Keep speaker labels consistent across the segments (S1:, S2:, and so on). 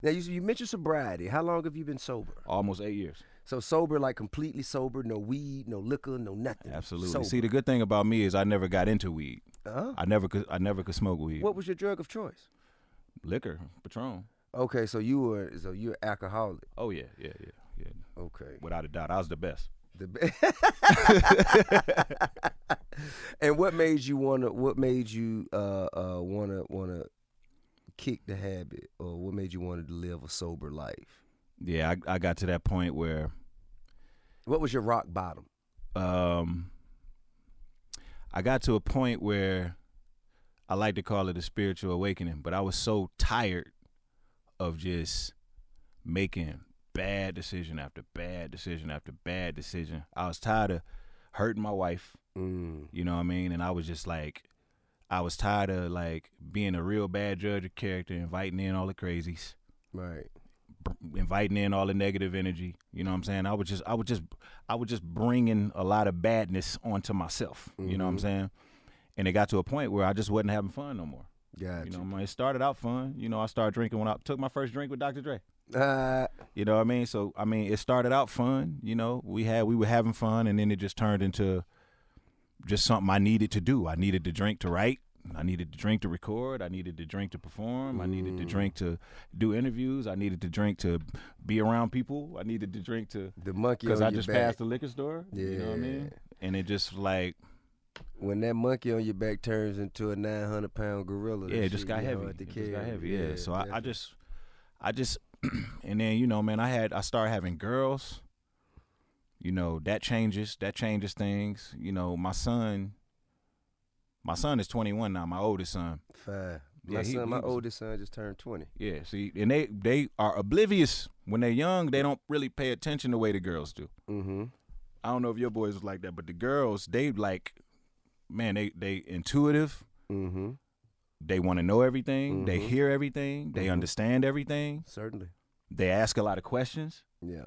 S1: Now you mentioned sobriety. How long have you been sober?
S2: Almost 8 years.
S1: So sober, like completely sober, no weed, no liquor, no nothing.
S2: Absolutely.
S1: Sober.
S2: See, the good thing about me is I never got into weed.
S1: Uh-huh.
S2: I never could smoke weed.
S1: What was your drug of choice?
S2: Liquor, Patron.
S1: Okay, so you're alcoholic.
S2: Oh yeah.
S1: Okay.
S2: Without a doubt, I was the best.
S1: And what made you wanna kick the habit, or what made you want to live a sober life?
S2: Yeah, I got to that point where.
S1: What was your rock bottom?
S2: I got to a point where I like to call it a spiritual awakening, but I was so tired of just making bad decision after bad decision after bad decision. I was tired of hurting my wife, you know what I mean? And I was just like, I was tired of like being a real bad judge of character, inviting in all the crazies.
S1: Right.
S2: Inviting in all the negative energy, you know what I'm saying? I was just bringing a lot of badness onto myself, you know what I'm saying? And it got to a point where I just wasn't having fun no more.
S1: Gotcha.
S2: You know, it started out fun. You know, I started drinking when I took my first drink with Dr. Dre. You know what I mean? So I mean, it started out fun. You know, we were having fun, and then it just turned into just something I needed to do. I needed to drink to write. I needed to drink to record. I needed to drink to perform. I needed to drink to do interviews. I needed to drink to be around people. I needed to drink to
S1: the monkey
S2: because I
S1: your
S2: just
S1: back.
S2: passed the liquor store.
S1: Yeah.
S2: You know what I mean? And it just like
S1: when that monkey on your back turns into a 900-pound gorilla.
S2: Yeah, it just got heavy. It just got heavy. Yeah. So I just and then, you know, man, I started having girls. You know, that changes things. You know, my son is 21 now, my oldest son.
S1: Fine. My oldest son just turned 20.
S2: Yeah, see, and they are oblivious when they're young. They don't really pay attention the way the girls do.
S1: Mm-hmm.
S2: I don't know if your boys was like that, but the girls, they like, man, they intuitive.
S1: Mm-hmm.
S2: They want to know everything. Mm-hmm. They hear everything. They understand everything.
S1: Certainly.
S2: They ask a lot of questions.
S1: Yeah.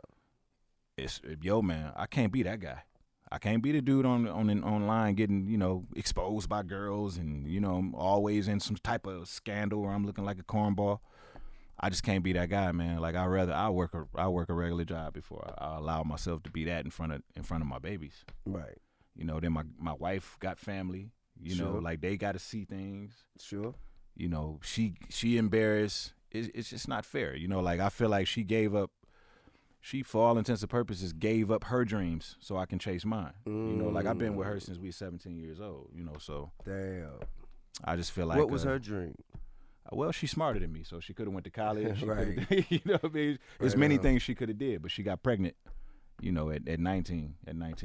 S2: Yo, man, I can't be that guy. I can't be the dude online getting, you know, exposed by girls and, you know, always in some type of scandal where I'm looking like a cornball. I just can't be that guy, man. Like I work a regular job before I allow myself to be that in front of my babies.
S1: Right.
S2: You know, then my wife got family. You know, like they got to see things.
S1: Sure.
S2: You know, she embarrassed. It's just not fair. You know, like I feel like she, for all intents and purposes, gave up her dreams so I can chase mine. You know, like I've been with her since we were 17 years old, you know, so.
S1: Damn.
S2: I just feel like.
S1: What was her dream?
S2: Well, she's smarter than me, so she could have went to college.
S1: Right.
S2: You know what I mean? There's many things she could have did, but she got pregnant, you know, at 19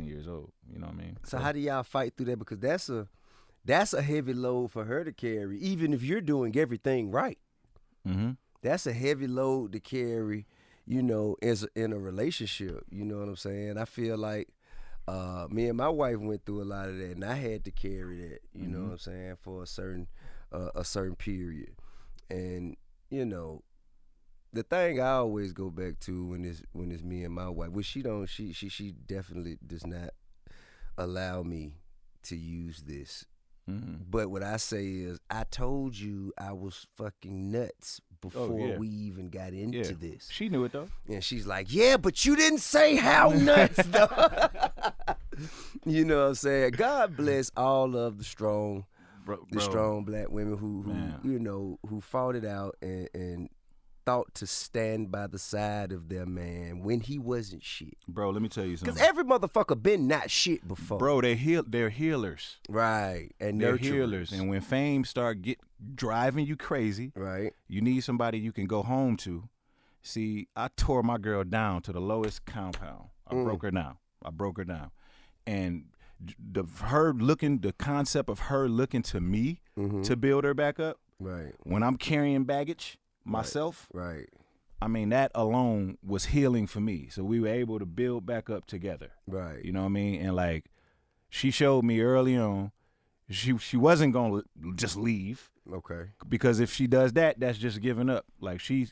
S2: years old, you know what I mean?
S1: So how do y'all fight through that? Because that's a heavy load for her to carry, even if you're doing everything right.
S2: Mm-hmm.
S1: That's a heavy load to carry, you know, in a relationship. You know what I'm saying? I feel like me and my wife went through a lot of that, and I had to carry that. You know what I'm saying, for a certain period. And you know, the thing I always go back to when it's me and my wife, which she definitely does not allow me to use this. But what I say is, I told you I was fucking nuts before we even got into this.
S2: She knew it though.
S1: And she's like, yeah, but you didn't say how nuts though. You know what I'm saying? God bless all of the strong black women who you know, who fought it out and thought to stand by the side of their man when he wasn't shit.
S2: Bro, let me tell you something.
S1: Because every motherfucker been not shit before.
S2: Bro, they're healers.
S1: Right. And
S2: they're
S1: nurturers.
S2: Healers. And when fame start driving you crazy,
S1: right,
S2: you need somebody you can go home to. See, I tore my girl down to the lowest compound. I broke her down. And the concept of her looking to me to build her back up.
S1: Right.
S2: When I'm carrying baggage myself.
S1: Right.
S2: I mean, that alone was healing for me. So we were able to build back up together.
S1: Right.
S2: You know what I mean? And like, she showed me early on, she wasn't gonna just leave.
S1: Okay.
S2: Because if she does that, that's just giving up. Like she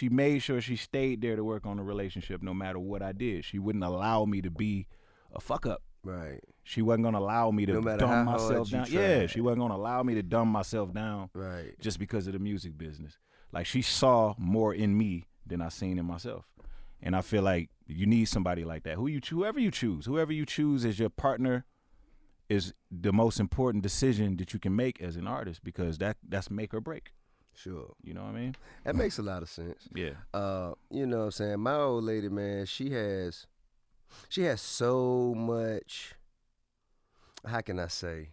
S2: made sure she stayed there to work on the relationship no matter what I did. She wouldn't allow me to be a fuck up.
S1: Right.
S2: She wasn't gonna allow me to dumb myself down. Yeah, she wasn't gonna allow me to dumb myself down.
S1: Right.
S2: Just because of the music business. Like she saw more in me than I seen in myself. And I feel like you need somebody like that. Whoever you choose as your partner is the most important decision that you can make as an artist, because that's make or break.
S1: Sure.
S2: You know what I mean?
S1: That makes a lot of sense.
S2: Yeah.
S1: You know what I'm saying? My old lady, man, she has so much, how can I say?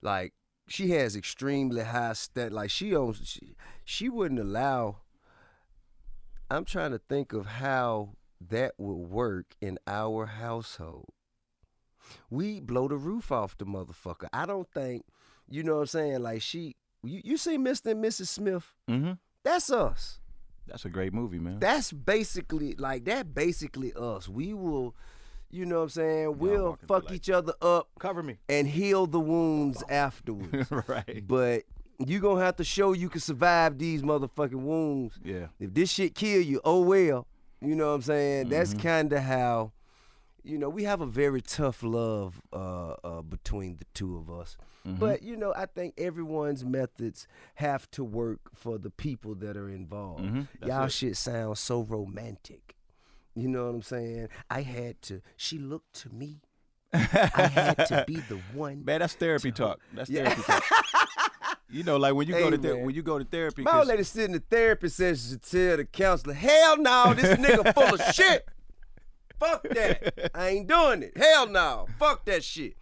S1: Like, she has extremely high like she wouldn't allow. I'm trying to think of how that would work in our household. We blow the roof off the motherfucker. I don't think, you know what I'm saying? Like you see Mr. and Mrs. Smith?
S2: Mm-hmm.
S1: That's us.
S2: That's a great movie, man.
S1: That's basically us. We will, you know what I'm saying? We'll fuck each other up.
S2: Cover me.
S1: And heal the wounds afterwards.
S2: Right.
S1: But you gonna have to show you can survive these motherfucking wounds.
S2: Yeah.
S1: If this shit kill you, oh well. You know what I'm saying? That's kind of how, you know, we have a very tough love between the two of us. But, you know, I think everyone's methods have to work for the people that are involved. Y'all shit sounds so romantic. You know what I'm saying? She looked to me. I had to be the one.
S2: Man, that's therapy talk. That's therapy talk. You know, like when you go to therapy.
S1: My old lady sit in the therapy session to tell the counselor, hell no, this nigga full of shit. Fuck that. I ain't doing it. Hell no. Fuck that shit.